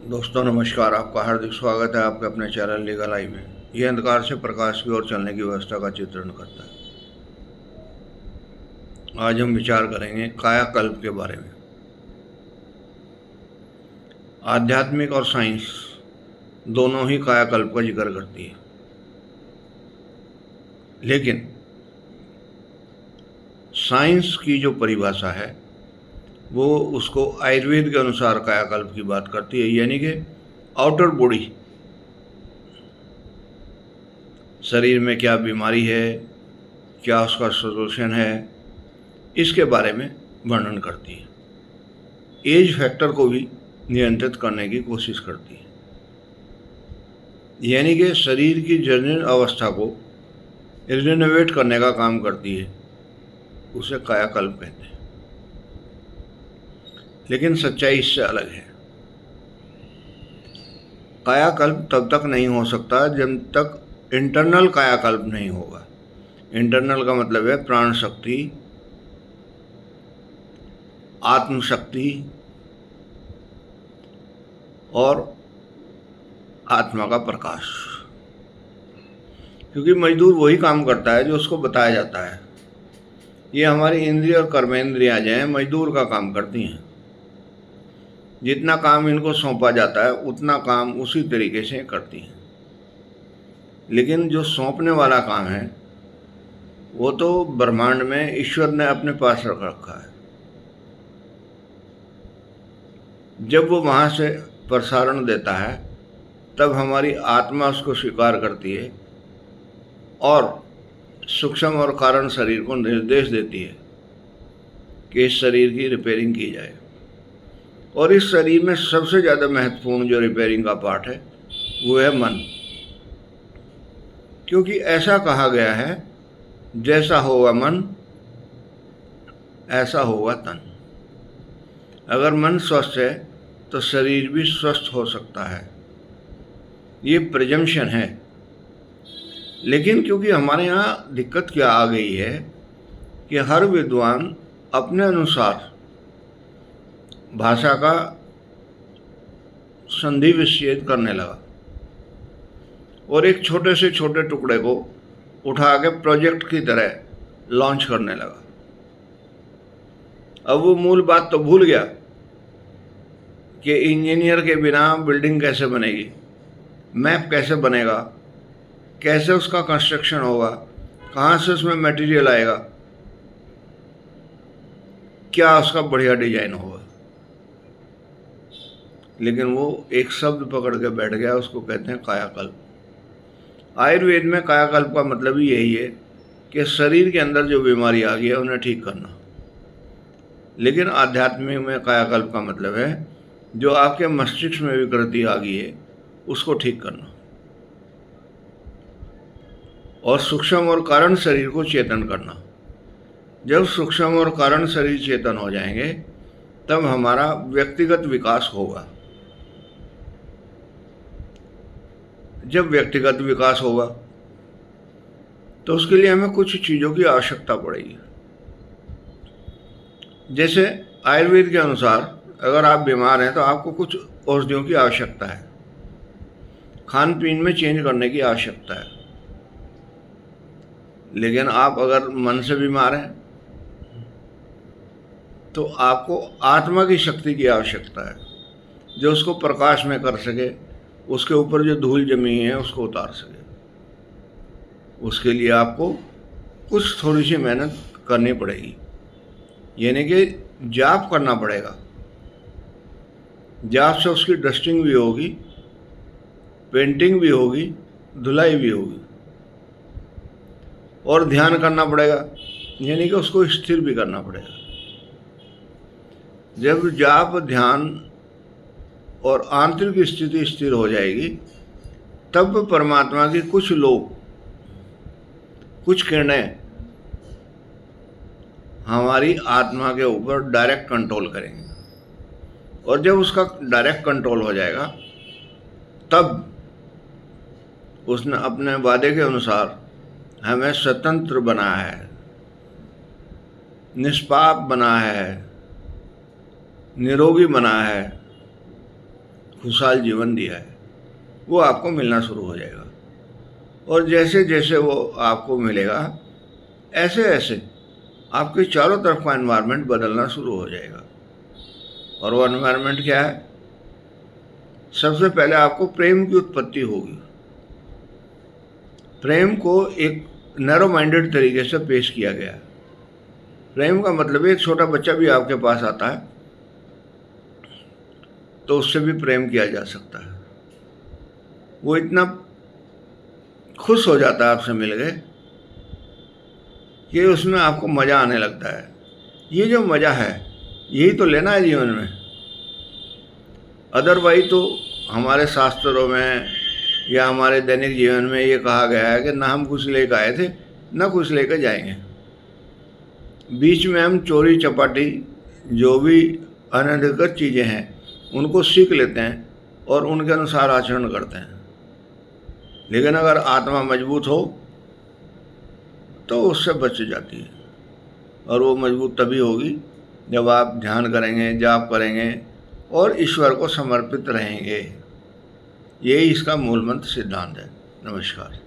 दोस्तों नमस्कार। आपका हार्दिक स्वागत है आपके अपने चैनल लीगल आई में। यह अंधकार से प्रकाश की ओर चलने की व्यवस्था का चित्रण करता है। आज हम विचार करेंगे कायाकल्प के बारे में। आध्यात्मिक और साइंस दोनों ही कायाकल्प का जिक्र करती है, लेकिन साइंस की जो परिभाषा है वो उसको आयुर्वेद के अनुसार कायाकल्प की बात करती है, यानी कि आउटर बॉडी, शरीर में क्या बीमारी है, क्या उसका सोल्यूशन है, इसके बारे में वर्णन करती है। एज फैक्टर को भी नियंत्रित करने की कोशिश करती है, यानी कि शरीर की जर्जर अवस्था को रिनोवेट करने का काम करती है। उसे कायाकल्प कहते हैं। लेकिन सच्चाई इससे अलग है। कायाकल्प तब तक नहीं हो सकता जब तक इंटरनल कायाकल्प नहीं होगा। इंटरनल का मतलब है प्राण शक्ति, आत्मशक्ति और आत्मा का प्रकाश। क्योंकि मजदूर वही काम करता है जो उसको बताया जाता है। ये हमारी इंद्रिय और कर्मेंद्रियां जो हैं मजदूर का काम करती हैं। जितना काम इनको सौंपा जाता है उतना काम उसी तरीके से करती हैं। लेकिन जो सौंपने वाला काम है वो तो ब्रह्मांड में ईश्वर ने अपने पास रख रखा है। जब वो वहाँ से प्रसारण देता है तब हमारी आत्मा उसको स्वीकार करती है और सूक्ष्म और कारण शरीर को निर्देश देती है कि इस शरीर की रिपेयरिंग की जाए। और इस शरीर में सबसे ज़्यादा महत्वपूर्ण जो रिपेयरिंग का पार्ट है वो है मन। क्योंकि ऐसा कहा गया है, जैसा होगा मन ऐसा होगा तन। अगर मन स्वस्थ है तो शरीर भी स्वस्थ हो सकता है। ये प्रिजम्पशन है। लेकिन क्योंकि हमारे यहाँ दिक्कत क्या आ गई है कि हर विद्वान अपने अनुसार भाषा का संधि विच्छेद करने लगा और एक छोटे से छोटे टुकड़े को उठा के प्रोजेक्ट की तरह लॉन्च करने लगा। अब वो मूल बात तो भूल गया कि इंजीनियर के बिना बिल्डिंग कैसे बनेगी, मैप कैसे बनेगा, कैसे उसका कंस्ट्रक्शन होगा, कहाँ से उसमें मटेरियल आएगा, क्या उसका बढ़िया डिजाइन होगा। लेकिन वो एक शब्द पकड़ के बैठ गया, उसको कहते हैं कायाकल्प। आयुर्वेद में कायाकल्प का मतलब ही यही है कि शरीर के अंदर जो बीमारी आ गई है उन्हें ठीक करना। लेकिन आध्यात्मिक में कायाकल्प का मतलब है जो आपके मस्तिष्क में विकृति आ गई है उसको ठीक करना और सूक्ष्म और कारण शरीर को चेतन करना। जब सूक्ष्म और कारण शरीर चेतन हो जाएंगे तब हमारा व्यक्तिगत विकास होगा। जब व्यक्तिगत विकास होगा तो उसके लिए हमें कुछ चीज़ों की आवश्यकता पड़ेगी। जैसे आयुर्वेद के अनुसार अगर आप बीमार हैं तो आपको कुछ औषधियों की आवश्यकता है, खान पीन में चेंज करने की आवश्यकता है। लेकिन आप अगर मन से बीमार हैं तो आपको आत्मा की शक्ति की आवश्यकता है जो उसको प्रकाश में कर सके, उसके ऊपर जो धूल जमी है उसको उतार सके। उसके लिए आपको कुछ थोड़ी सी मेहनत करनी पड़ेगी, यानी कि जाप करना पड़ेगा। जाप से उसकी डस्टिंग भी होगी, पेंटिंग भी होगी, धुलाई भी होगी। और ध्यान करना पड़ेगा, यानी कि उसको स्थिर भी करना पड़ेगा। जब जाप, ध्यान और आंतरिक स्थिति स्थिर हो जाएगी तब परमात्मा की कुछ लोग, कुछ किरणें हमारी आत्मा के ऊपर डायरेक्ट कंट्रोल करेंगे। और जब उसका डायरेक्ट कंट्रोल हो जाएगा तब उसने अपने वादे के अनुसार हमें स्वतंत्र बनाया है, निष्पाप बनाया है, निरोगी बनाया है, खुशहाल जीवन दिया है वो आपको मिलना शुरू हो जाएगा। और जैसे जैसे वो आपको मिलेगा ऐसे ऐसे आपके चारों तरफ का एनवायरनमेंट बदलना शुरू हो जाएगा। और वो एनवायरनमेंट क्या है? सबसे पहले आपको प्रेम की उत्पत्ति होगी। प्रेम को एक नैरो माइंडेड तरीके से पेश किया गया है। प्रेम का मतलब एक छोटा बच्चा भी आपके पास आता है तो उससे भी प्रेम किया जा सकता है। वो इतना खुश हो जाता है आपसे मिल गए कि उसमें आपको मज़ा आने लगता है। ये जो मज़ा है यही तो लेना है जीवन में। अदरवाइज तो हमारे शास्त्रों में या हमारे दैनिक जीवन में ये कहा गया है कि ना हम कुछ लेकर आए थे ना कुछ लेकर जाएंगे। बीच में हम चोरी चपाटी जो भी अनधिकृत चीज़ें हैं उनको सीख लेते हैं और उनके अनुसार आचरण करते हैं। लेकिन अगर आत्मा मजबूत हो तो उससे बच जाती है। और वो मजबूत तभी होगी जब आप ध्यान करेंगे, जाप करेंगे और ईश्वर को समर्पित रहेंगे। यही इसका मूल मंत्र सिद्धांत है। नमस्कार।